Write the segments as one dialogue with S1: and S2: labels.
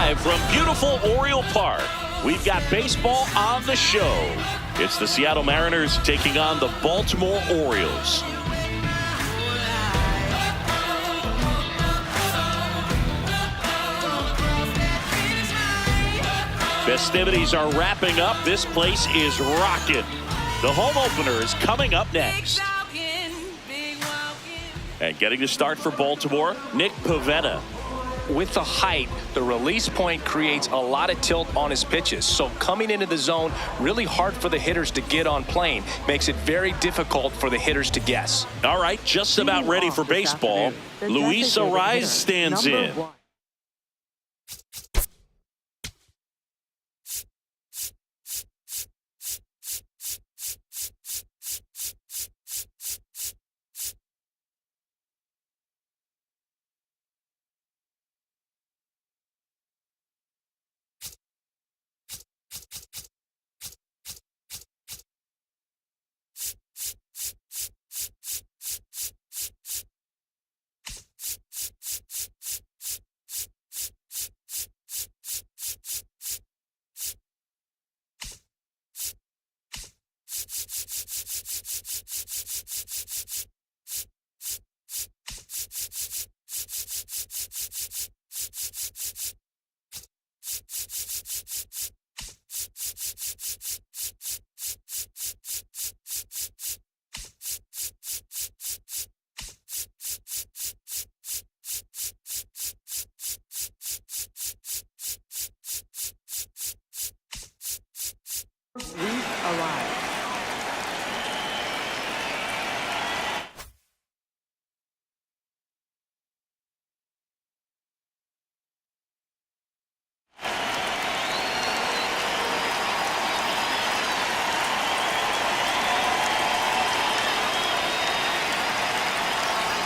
S1: Live from beautiful Oriole Park, we've got baseball on the show. It's the Seattle Mariners taking on the Baltimore Orioles. Festivities are wrapping up. This place is rocking. The home opener is coming up next. And getting the start for Baltimore, Nick Pivetta.
S2: With the height, the release point creates a lot of tilt on his pitches. So coming into the zone, really hard for the hitters to get on plane. Makes it very difficult for the hitters to guess.
S1: All right, just about ready for baseball. Luis Arraez stands in.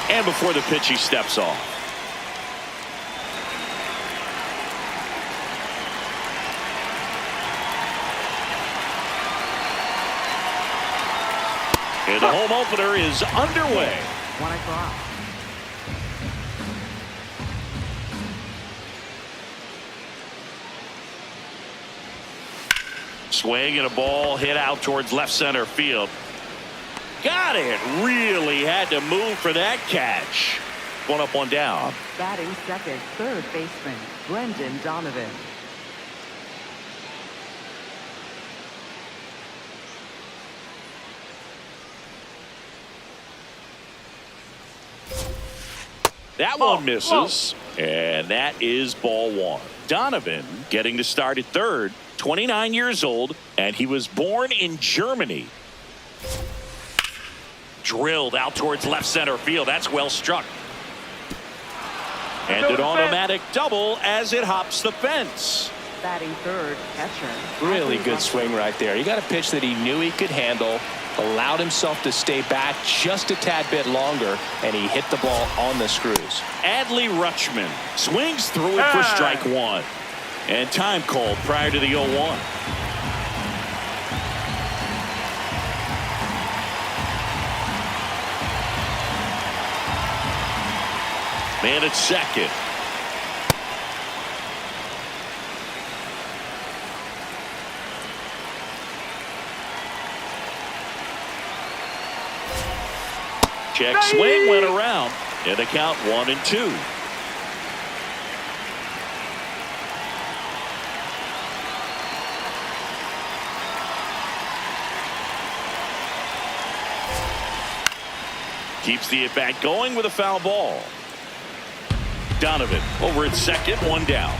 S1: And before the pitch, he steps off. And the home opener is underway.
S3: 1 o'clock.
S1: Swing and a ball hit out towards left center field. Got it. Really had to move for that catch. 1 up, 1 down.
S3: Batting second, third baseman, Brendan Donovan.
S1: That one misses. And that is ball 1. Donovan getting to start at third, 29 years old, and he was born in Germany. Drilled out towards left center field. That's well struck. And an automatic double as it hops the fence.
S3: Batting third, catcher.
S2: Really good swing right there. He got a pitch that he knew he could handle, allowed himself to stay back just a tad bit longer, and he hit the ball on the screws.
S1: Adley Rutschman swings through it for strike 1. And time called prior to the 0-1. Man at second. Check swing went around. And the count 1-2. Keeps the at bat going with a foul ball. Donovan over at second, 1 down.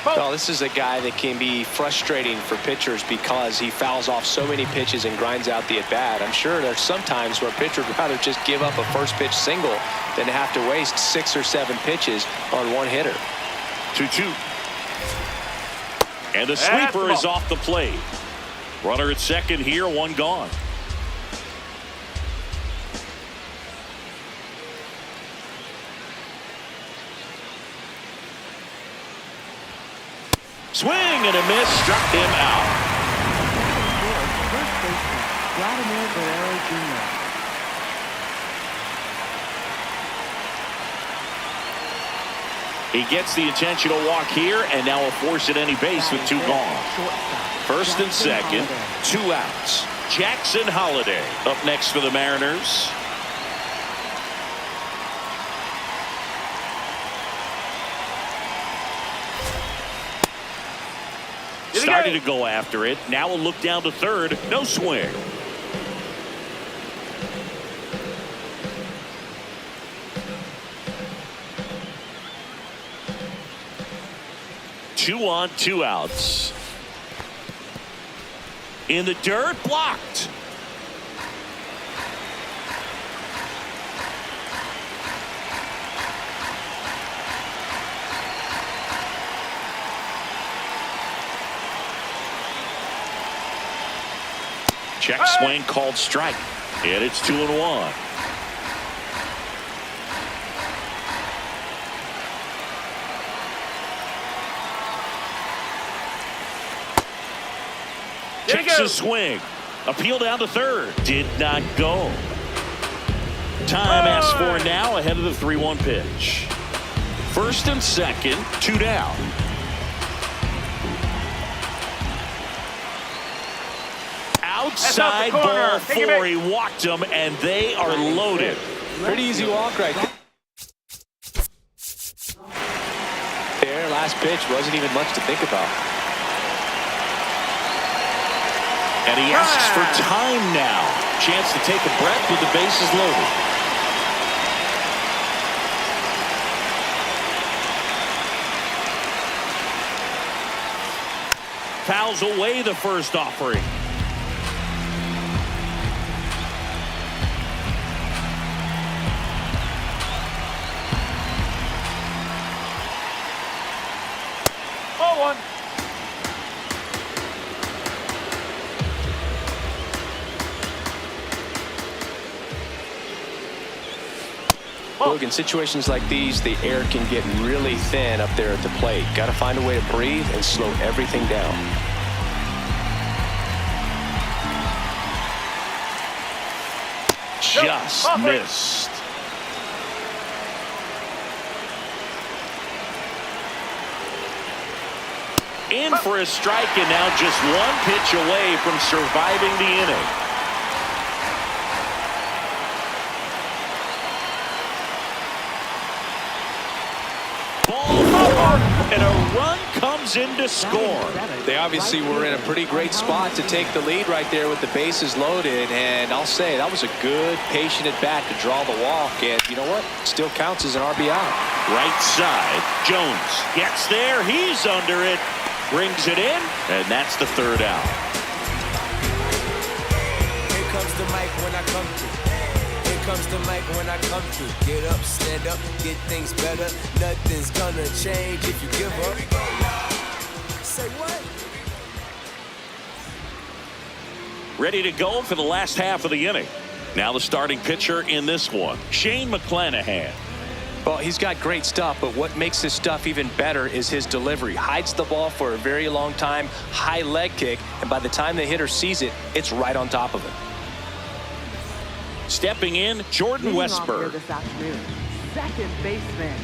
S2: Well, this is a guy that can be frustrating for pitchers because he fouls off so many pitches and grinds out the at bat. I'm sure there's some times where a pitcher would rather just give up a first pitch single than have to waste 6 or 7 pitches on one hitter.
S1: 2-2. And the sweeper is off the plate. Runner at second here, 1 gone. Swing and a miss, struck him out.
S3: Vladimir Guerrero Jr.
S1: He gets the intentional walk here, and now will force at any base with 2 gone. First and second, 2 outs. Jackson Holiday up next for the Mariners. Started to go after it. Now we'll look down to third. No swing. Two on, 2 outs. In the dirt, blocked. Check swing called strike. And it's 2-1. Checks his swing. Appeal down to third. Did not go. Time asked for now ahead of the 3-1 pitch. First and second, 2 down. Outside ball 4. He walked them, and they are loaded.
S2: Pretty easy walk right there. Last pitch wasn't even much to think about.
S1: And he asks for time now. Chance to take a breath with the bases loaded. Fouls away the first offering.
S2: Look, in situations like these, the air can get really thin up there at the plate. Got to find a way to breathe and slow everything down.
S1: Just missed. In for a strike, and now just 1 pitch away from surviving the inning. And a run comes in to score.
S2: They obviously were in a pretty great spot to take the lead right there with the bases loaded. And I'll say that was a good, patient at bat to draw the walk. And you know what? Still counts as an RBI.
S1: Right side. Jones gets there. He's under it. Brings it in. And that's the 3rd out.
S4: Here comes the mic when I come through. Comes the mic when I come through. Get up, stand up, get things better. Nothing's gonna change if you give up. Say what?
S1: Ready to go for the last half of the inning. Now the starting pitcher in this one, Shane McClanahan.
S2: Well, he's got great stuff, but what makes his stuff even better is his delivery. Hides the ball for a very long time, high leg kick, and by the time the hitter sees it, it's right on top of him.
S1: Stepping in, Jordan Westberg.
S3: This afternoon, second baseman,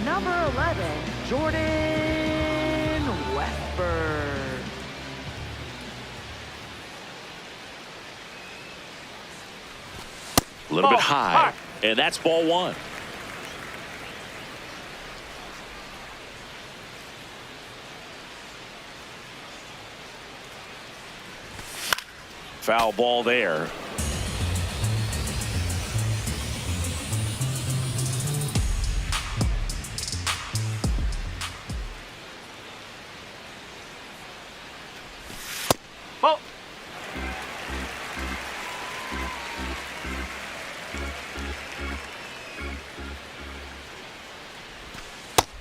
S3: number 11, Jordan Westberg.
S1: A little bit high, and that's ball 1. Foul ball there.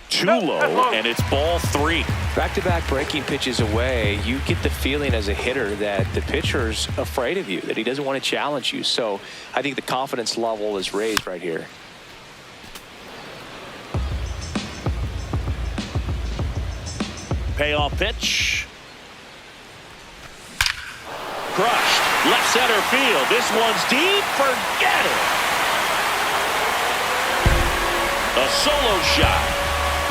S1: Too low, and it's ball 3.
S2: Back-to-back breaking pitches away, you get the feeling as a hitter that the pitcher's afraid of you, that he doesn't want to challenge you. So I think the confidence level is raised right here.
S1: Payoff pitch. Crushed. Left center field. This one's deep. Forget it. A solo shot.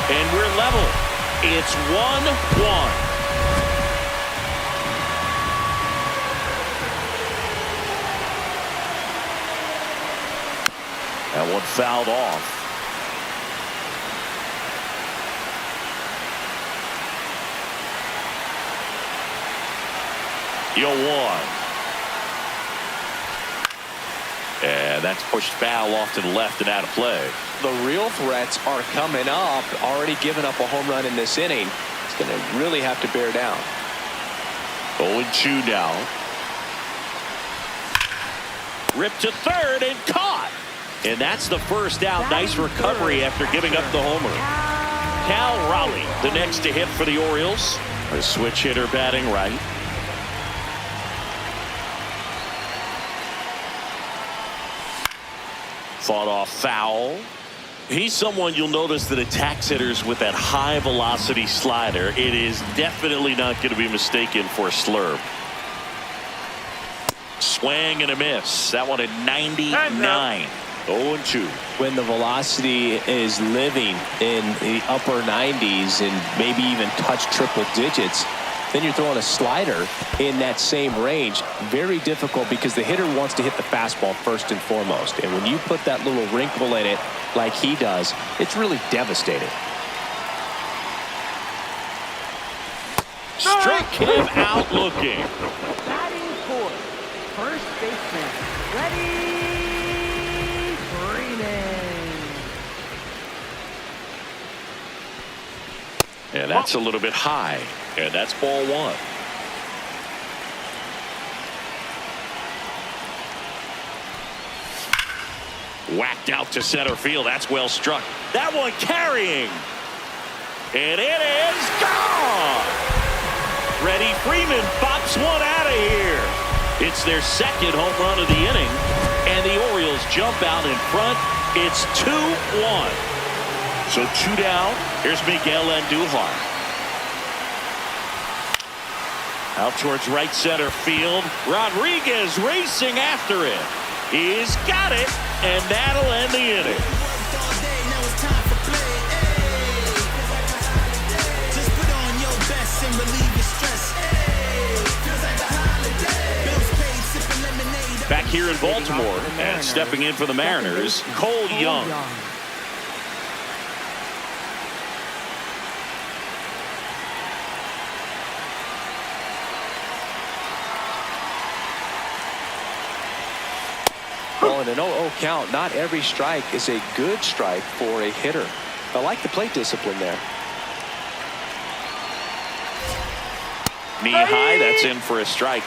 S1: And we're level. It's 1-1. That one fouled off. one. And that's pushed foul off to the left and out of play.
S2: The real threats are coming up. Already given up a home run in this inning. It's going to really have to bear down.
S1: 0-2 now. Ripped to third and caught. And that's the first out. Nice recovery after giving up the homer. Cal Raleigh, the next to hit for the Orioles. A switch hitter batting right. Fought off foul. He's someone you'll notice that attacks hitters with that high velocity slider. It is definitely not going to be mistaken for a slurve. Swing and a miss. That one at 99. 0-2.
S2: When the velocity is living in the upper 90s and maybe even touch triple digits, then you're throwing a slider in that same range. Very difficult because the hitter wants to hit the fastball first and foremost. And when you put that little wrinkle in it like he does, it's really devastating.
S1: Struck him out looking.
S3: Batting fourth, first baseman, Freddie Freeman.
S1: And that's a little bit high. And that's ball one. Whacked out to center field. That's well struck. That one carrying. And it is gone. Freddie Freeman pops one out of here. It's their second home run of the inning. And the Orioles jump out in front. It's 2-1. So 2 down. Here's Miguel Andujar. Out towards right center field. Rodriguez racing after it. He's got it, and that'll end the inning. Back here in Baltimore, and stepping in for the Mariners, Cole Young.
S2: Well, in an 0-0 count, not every strike is a good strike for a hitter. I like the plate discipline there.
S1: Knee high, that's in for a strike.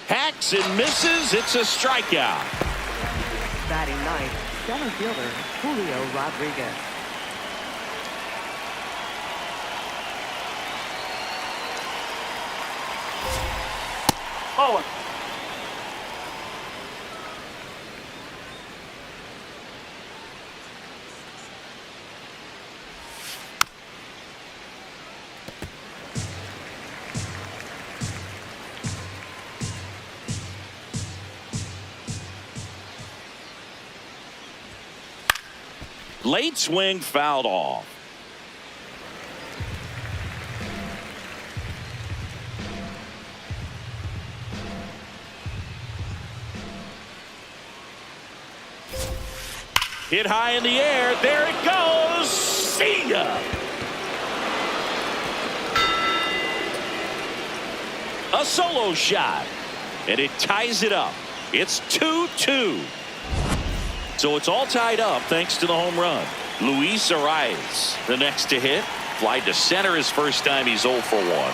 S1: Hacks and misses. It's a strikeout.
S3: Batting ninth, center fielder, Julio Rodriguez.
S1: Late swing fouled off. Hit high in the air. There it goes. See ya. A solo shot. And it ties it up. It's 2-2. So it's all tied up thanks to the home run. Luis Arias, the next to hit. Fly to center his first time. He's 0 for 1.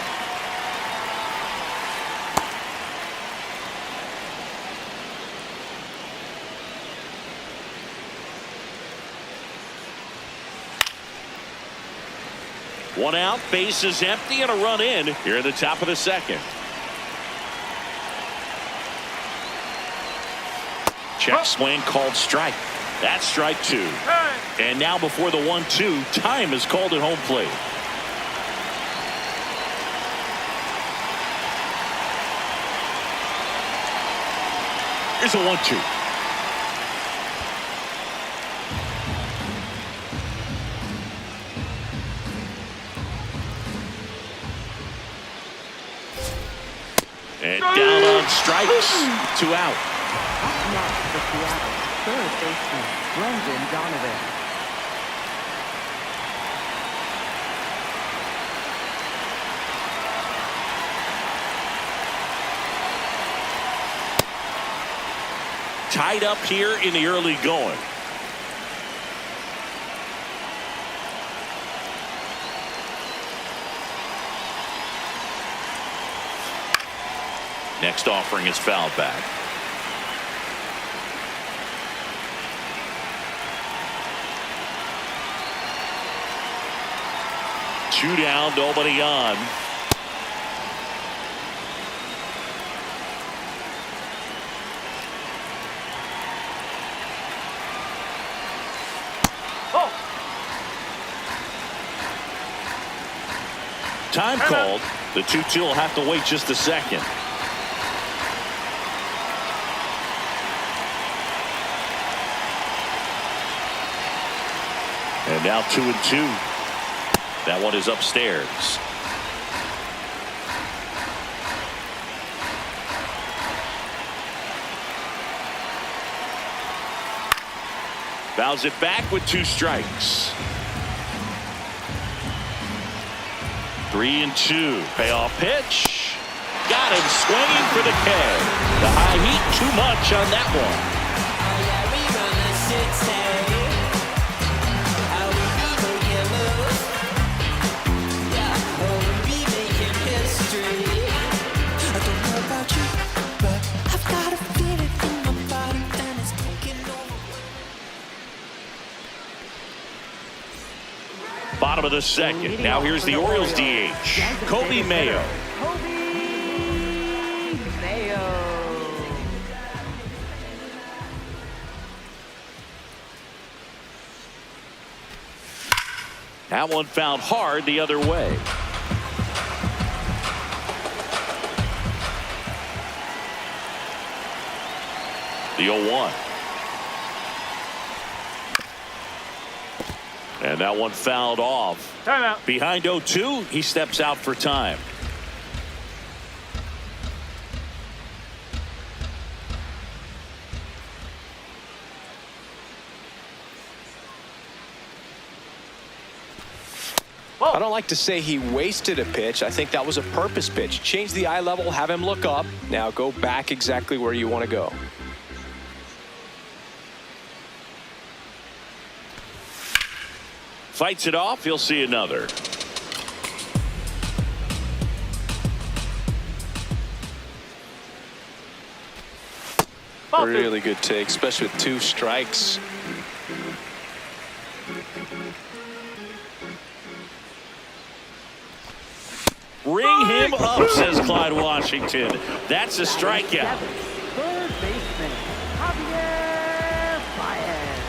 S1: One out, base is empty, and a run in here at the top of the second. Check swing called strike. That's strike two. And now before the 1-2, time is called at home plate. Here's a 1-2. And down on strikes. 2 out.
S3: Up next for Seattle, third baseman Brendan Donovan.
S1: Tied up here in the early going. Next offering is fouled back. Two down, nobody on. Time called. The 2-2 will have to wait just a second. And now 2-2. That one is upstairs. Fouls it back with 2 strikes. 3-2. Payoff pitch. Got him swinging for the K. The high heat too much on that one. Bottom of the second. Now here's the Orioles DH, Kobe Mayo. That one fouled hard the other way. The 0-1. And that one fouled off.
S5: Timeout.
S1: Behind 0-2, he steps out for time.
S2: I don't like to say he wasted a pitch. I think that was a purpose pitch. Change the eye level, have him look up. Now go back exactly where you want to go.
S1: Fights it off. He'll see another.
S2: Really good take, especially with 2 strikes.
S1: Ring him up, says Clyde Washington. That's a strikeout.
S3: Third baseman Javier Baez.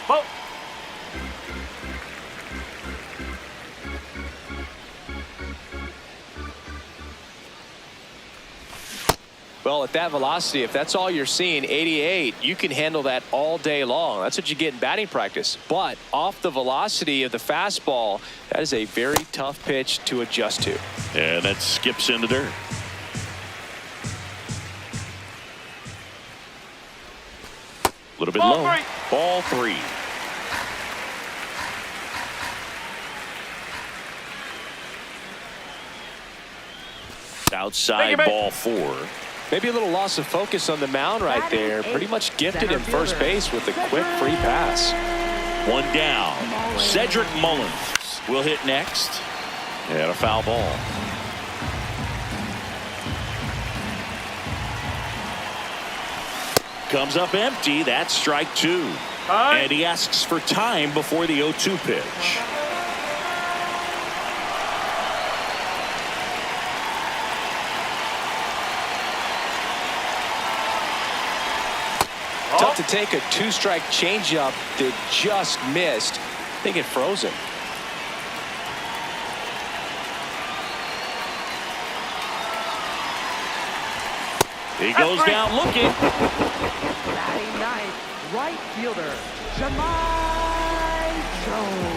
S5: Ball.
S2: Well, at that velocity, if that's all you're seeing, 88, you can handle that all day long. That's what you get in batting practice. But off the velocity of the fastball, that is a very tough pitch to adjust to.
S1: And that skips in the dirt. A little bit
S5: Ball
S1: low.
S5: 3.
S1: Ball 3. Outside, ball 4.
S2: Maybe a little loss of focus on the mound right there. Pretty much gifted him first base with a quick free pass.
S1: One down. Cedric Mullins will hit next. And a foul ball. Comes up empty. That's strike two. And he asks for time before the 0-2 pitch.
S2: Tough to take a two-strike changeup that just missed. I think it froze him.
S1: He goes down looking.
S3: Batting ninth, right fielder, Jahmai Jones.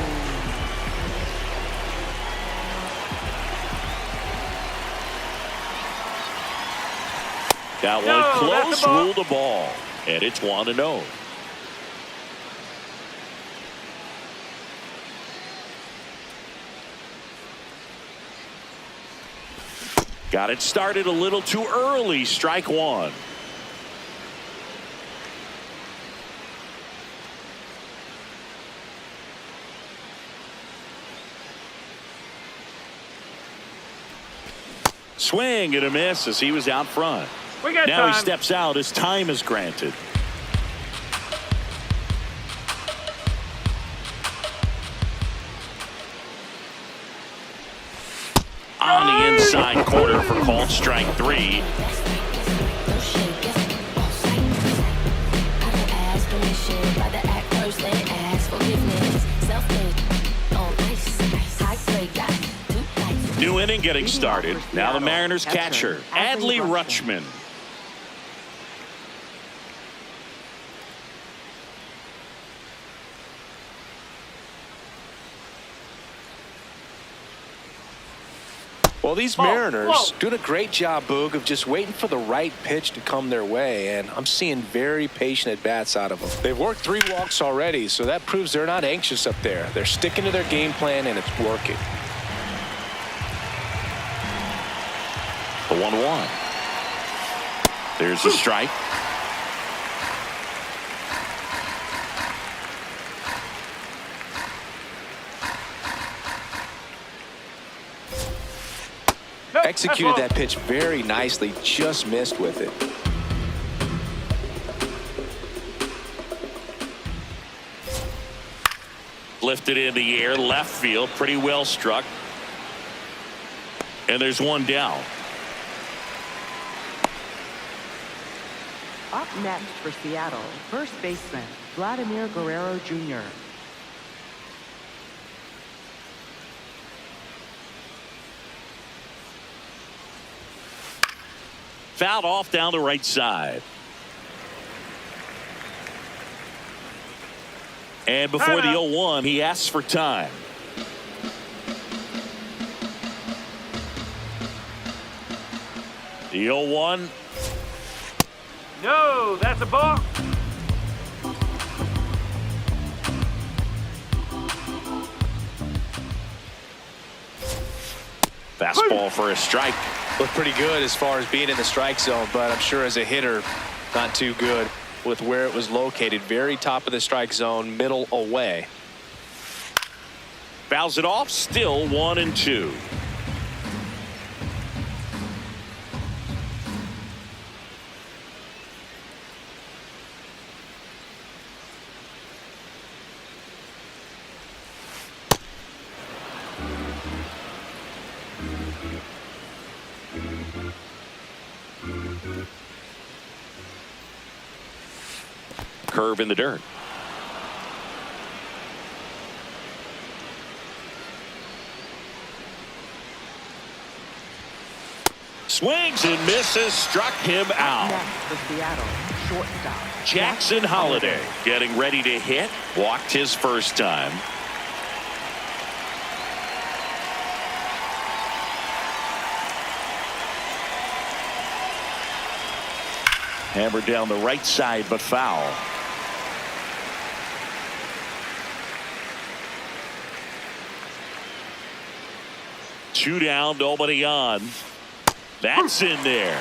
S1: That one close, ruled a ball. And it's 1-0. Got it started a little too early. Strike one. Swing and a miss as he was out front.
S5: We got
S1: Now
S5: time.
S1: he steps out as time is granted. On the inside corner for called strike three. New inning getting started. Now the Mariners catcher, Adley Rutschman.
S2: Well, these Mariners doing a great job, Boog, of just waiting for the right pitch to come their way, and I'm seeing very patient at-bats out of them. They've worked 3 walks already, so that proves they're not anxious up there. They're sticking to their game plan, and it's working.
S1: The 1-1. There's the strike.
S2: Executed that pitch very nicely, just missed with it.
S1: Lifted in the air, left field, pretty well struck. And there's one down.
S3: Up next for Seattle, first baseman, Vladimir Guerrero Jr.
S1: Fouled off down the right side. And before the 0-1, he asks for time. The 0-1.
S5: No, that's a ball.
S1: Fastball for a strike.
S2: Looked pretty good as far as being in the strike zone, but I'm sure as a hitter, not too good with where it was located. Very top of the strike zone, middle away.
S1: Fouls it off, still 1-2. Curve in the dirt. Swings and misses, struck him out.
S3: Next for Seattle, shortstop,
S1: Jackson Holliday getting ready to hit. Walked his first time. Hammered down the right side, but foul. Two down, nobody on. That's in there.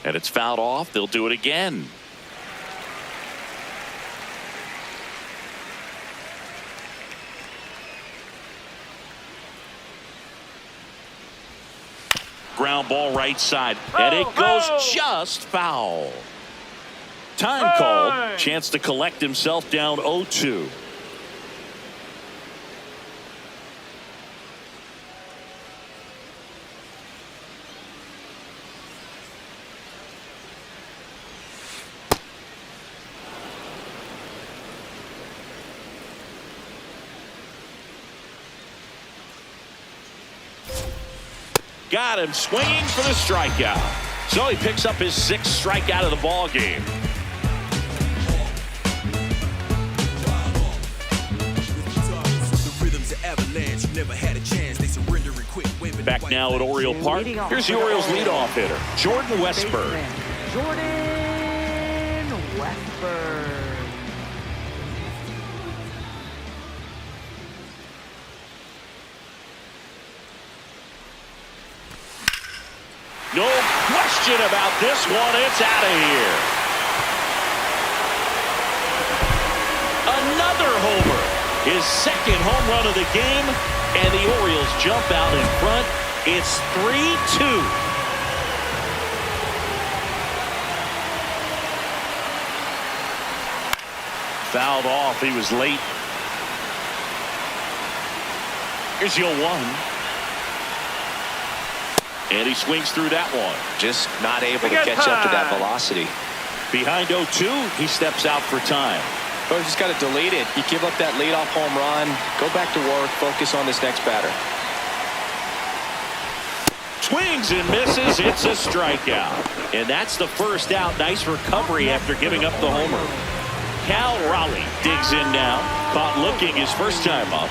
S1: And it's fouled off. They'll do it again. ground ball right side, and it goes just foul. Time called. Chance to collect himself down 0-2. Got him swinging for the strikeout. So he picks up his 6th strikeout of the ball game. Back now at Oriole Park. Here's the Orioles leadoff hitter, Jordan Westburg.
S3: Jordan Westburg.
S1: No question about this one. It's out of here. Another homer. His 2nd home run of the game. And the Orioles jump out in front. It's 3-2. Fouled off. He was late. Here's the 0-1. And he swings through that one.
S2: Just not able to catch up to that velocity.
S1: Behind 0-2, he steps out for time.
S2: But you just got to delete it. You give up that leadoff home run. Go back to work. Focus on this next batter.
S1: Swings and misses. It's a strikeout. And that's the first out. Nice recovery after giving up the homer. Cal Raleigh digs in now. Caught looking his first time up.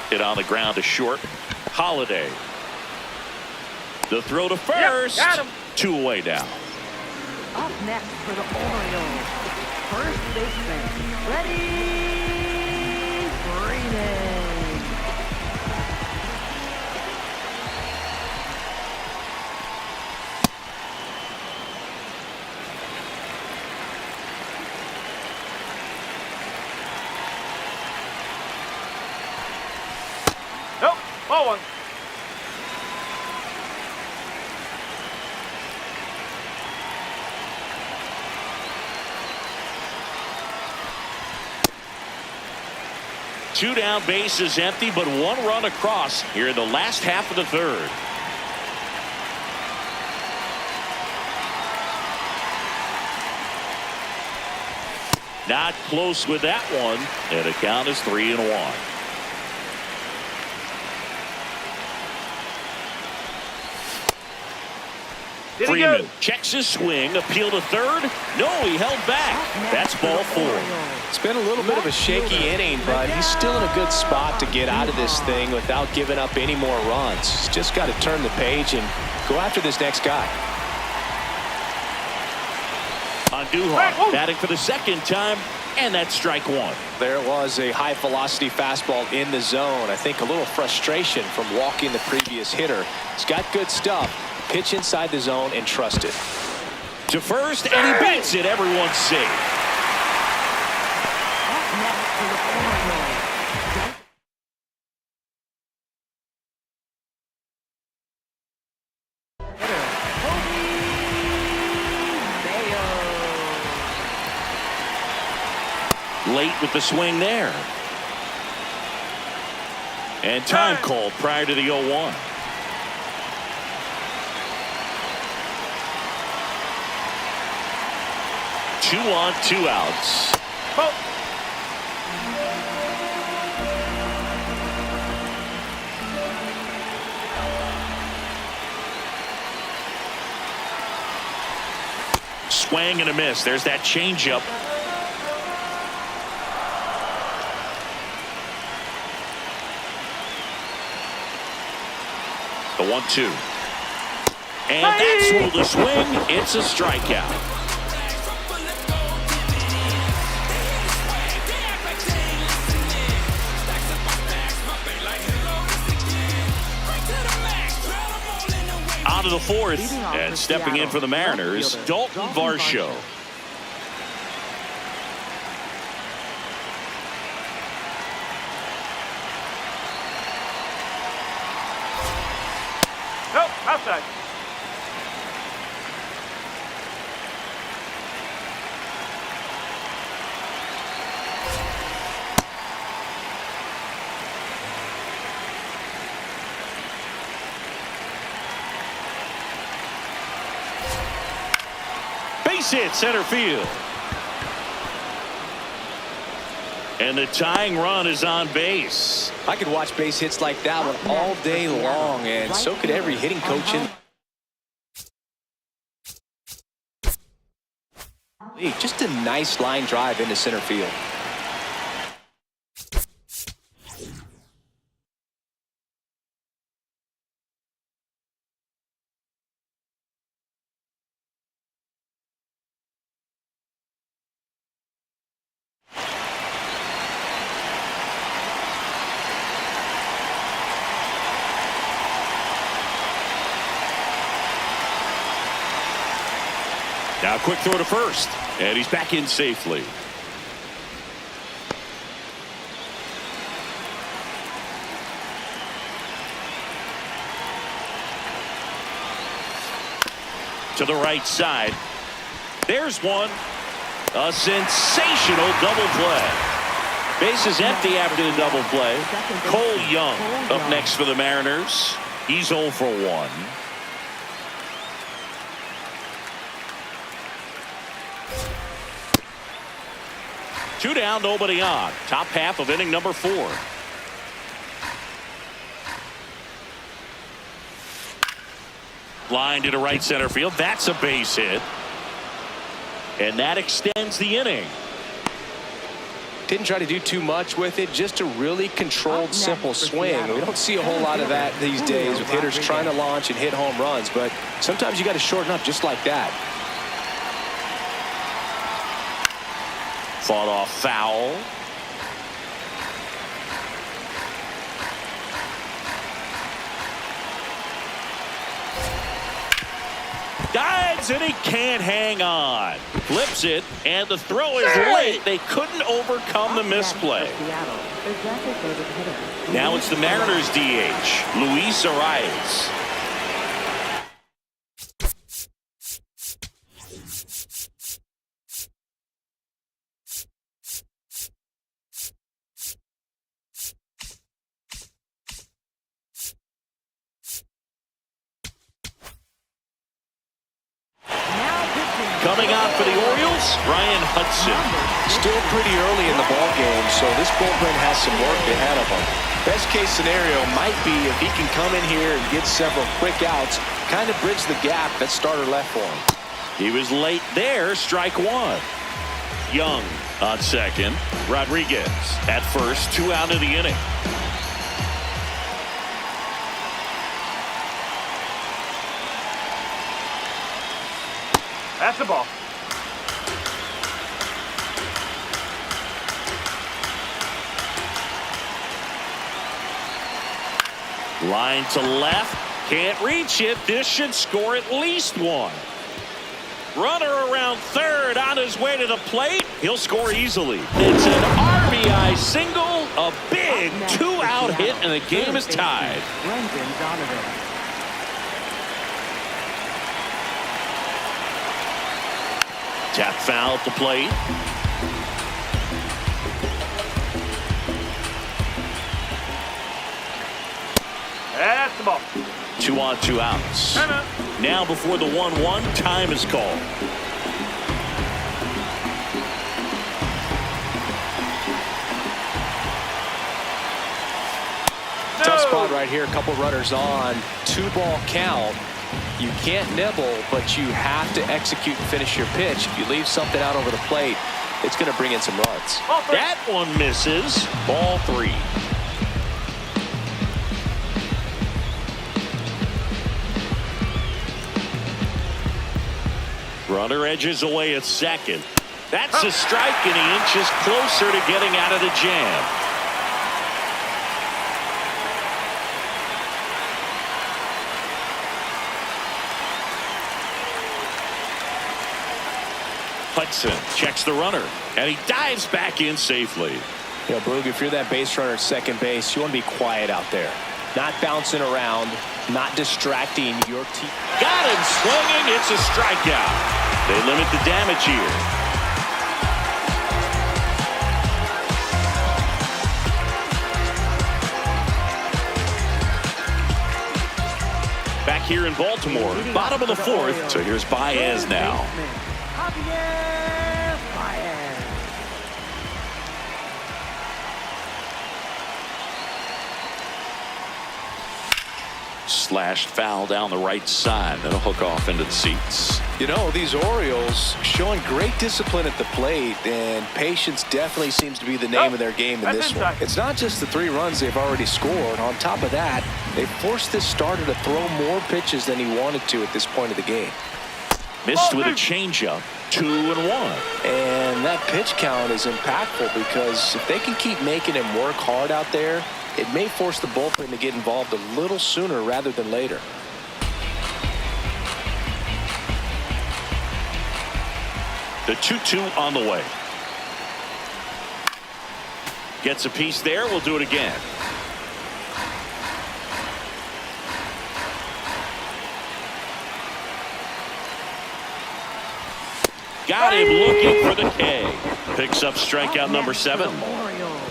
S1: Hit on the ground to short. Holiday. The throw to first.
S5: Yep, got him.
S1: 2 away now.
S3: Up next for the Orioles, first baseman, Freddie Freeman.
S5: Nope. Ball one.
S1: Two down, bases empty, but 1 run across here in the last half of the 3rd. Not close with that one, and the count is 3-1. Freeman checks his swing, appeal to 3rd. No, he held back. That's ball 4.
S2: It's been a little bit of a shaky inning, but he's still in a good spot to get out of this thing without giving up any more runs. He's just got to turn the page and go after this next guy.
S1: On Duhon, batting for the 2nd time, and that's strike 1.
S2: There was a high velocity fastball in the zone. I think a little frustration from walking the previous hitter. He's got good stuff. Pitch inside the zone and trust it.
S1: To first, and he beats it. Everyone's safe.
S3: Up next for the Orioles, hitter, Kobe Mayo.
S1: Late with the swing there. And time called prior to the 0-1. Two on, 2 outs.
S5: Oh.
S1: Swing and a miss. There's that changeup. The 1-2. And that's ruled a swing. It's a strikeout. On to the 4th, and stepping in for the Mariners, Dalton Varsho.
S5: side.
S1: Base hit center field. And the tying run is on base.
S2: I could watch base hits like that one all day long, and so could every hitting coach in the league. Just a nice line drive into center field.
S1: Now quick throw to first, and he's back in safely. To the right side. There's one. A sensational double play. Base is empty after the double play. Cole Young up next for the Mariners. He's 0 for 1. Two down, nobody on. Top half of inning number 4. Line to the right center field. That's a base hit. And that extends the inning.
S2: Didn't try to do too much with it, just a really controlled, simple swing. We don't see a whole lot of that these days with hitters trying to launch and hit home runs, but sometimes you got to shorten up just like that.
S1: Fought off foul. Dives and he can't hang on. Flips it and the throw is late. They couldn't overcome the misplay. Now it's the Mariners DH, Luis Arias. Coming on for the Orioles, Ryan Hudson.
S2: Still pretty early in the ball game, so this bullpen has some work ahead of him. Best case scenario might be if he can come in here and get several quick outs, kind of bridge the gap that starter left for him.
S1: He was late there, strike 1. Young on second. Rodriguez at first, 2 out of the inning.
S5: That's the ball.
S1: Line to left. Can't reach it. This should score at least 1. Runner around third on his way to the plate. He'll score easily. It's an RBI single. A big 2-out hit, and the game is tied. Tap foul at the plate.
S5: That's the ball.
S1: 2 on, 2 outs. Now before the 1-1, time is called.
S2: Tough spot right here. A couple runners on. 2-ball count. You can't nibble, but you have to execute and finish your pitch. If you leave something out over the plate, it's going to bring in some runs.
S1: That one misses. Ball 3. Runner edges away at second. That's a strike, and he inches closer to getting out of the jam. Hudson checks the runner, and he dives back in safely.
S2: You know, Boog, if you're that base runner at second base, you want to be quiet out there. Not bouncing around, not distracting your team.
S1: Got him swinging. It's a strikeout. They limit the damage here. Back here in Baltimore, bottom of the fourth. So here's Baez now. Slashed foul down the right side. That'll hook off into the seats.
S2: You know, these Orioles showing great discipline at the plate, and patience definitely seems to be the name of their game in this one. It's not just the 3 runs they've already scored. On top of that, they forced this starter to throw more pitches than he wanted to at this point of the game.
S1: Missed with a changeup. 2-1.
S2: And that pitch count is impactful because if they can keep making him work hard out there, it may force the bullpen to get involved a little sooner rather than later.
S1: The 2-2 on the way. Gets a piece there. We'll do it again. Got him looking for the K. Picks up strikeout number 7.
S3: Orioles.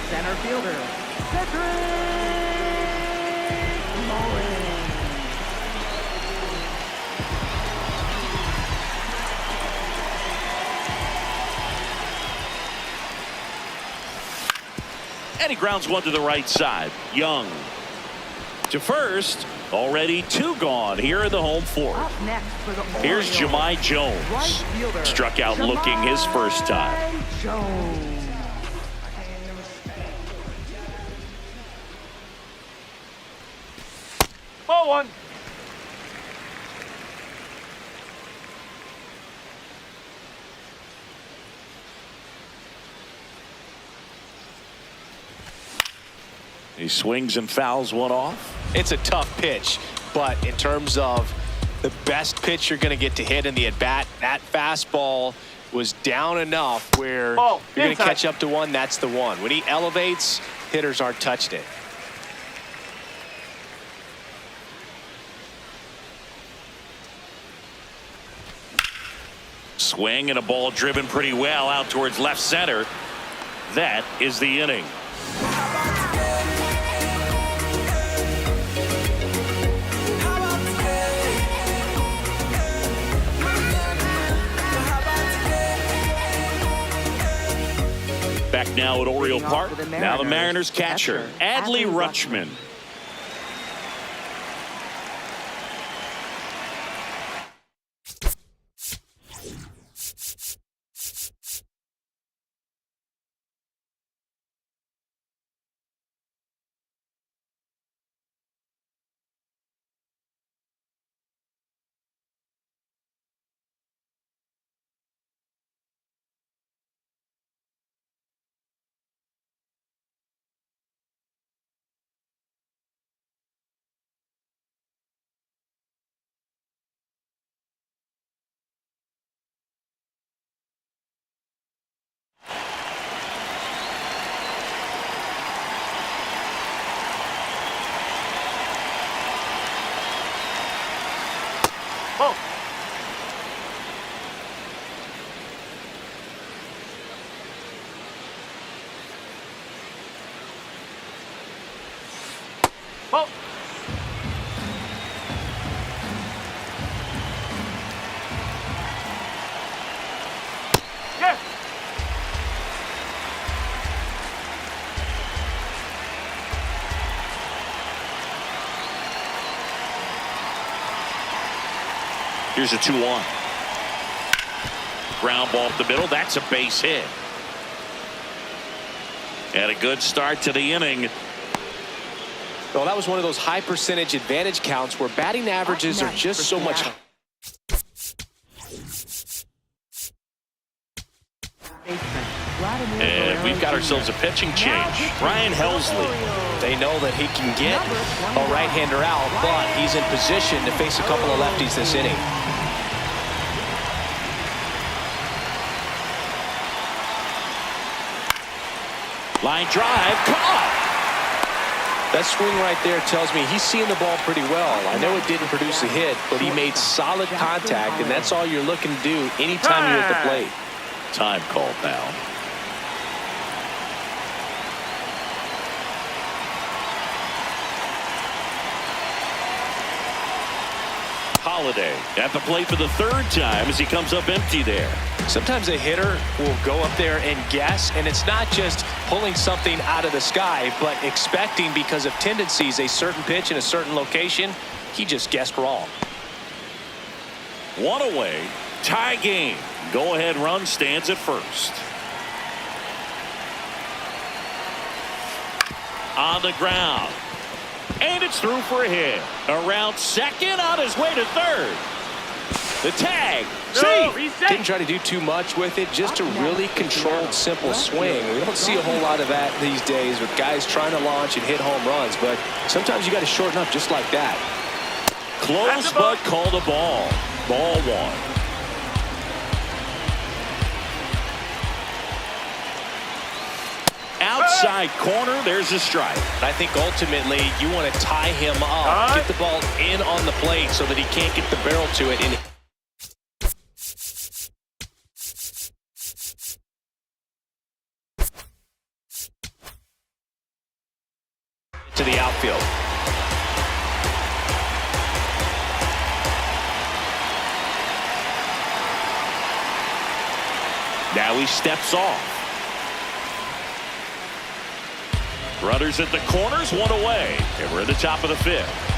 S3: Center fielder.
S1: And he grounds one to the right side. Young to first. Already 2 gone here in the home fourth.
S3: Up next for the
S1: Here's
S3: Orioles,
S1: Jahmai Jones.
S3: right fielder,
S1: Struck out looking his first time.
S3: Jahmai Jones.
S5: Ball 1.
S1: He swings and fouls one off.
S2: It's a tough pitch, but in terms of the best pitch you're going to get to hit in the at-bat, that fastball was down enough where you're going to catch up to one. That's the one. When he elevates, hitters aren't touching it.
S1: Swing and a ball driven pretty well out towards left center. That is the inning. Back now at Oriole Park. Now the Mariners catcher, Adley Rutschman.
S5: Oh. Oh. Yes.
S1: Here's a 2-1. Ground ball up the middle. That's a base hit. And a good start to the inning.
S2: Well, that was one of those high percentage advantage counts where batting averages are just so much.
S1: And we've got ourselves a pitching change. Ryan Helsley.
S2: They know that he can get a right-hander out, but he's in position to face a couple of lefties this inning.
S1: Line drive, caught.
S2: That swing right there tells me he's seeing the ball pretty well. I know it didn't produce a hit, but he made solid contact, and that's all you're looking to do anytime you're at the plate.
S1: Time called now. Holiday at the plate for the third time as he comes up empty there.
S2: Sometimes a hitter will go up there and guess, and it's not just pulling something out of the sky, but expecting because of tendencies a certain pitch in a certain location. He just guessed wrong.
S1: One away, tie game. Go-ahead run stands at first. On the ground. And it's through for a hit. Around second, on his way to third. The tag.
S5: No,
S1: See?
S2: Didn't try to do too much with it, just a really controlled, simple swing. We don't see a whole lot of that these days with guys trying to launch and hit home runs, but sometimes you got to shorten up just like that.
S1: Close, but called a ball. Ball one. Outside corner, there's a strike.
S2: I think ultimately you want to tie him up, get the ball in on the plate so that he can't get the barrel to it. And to the outfield.
S1: Now he steps off. Runners at the corners, one away. And we're at the top of the fifth.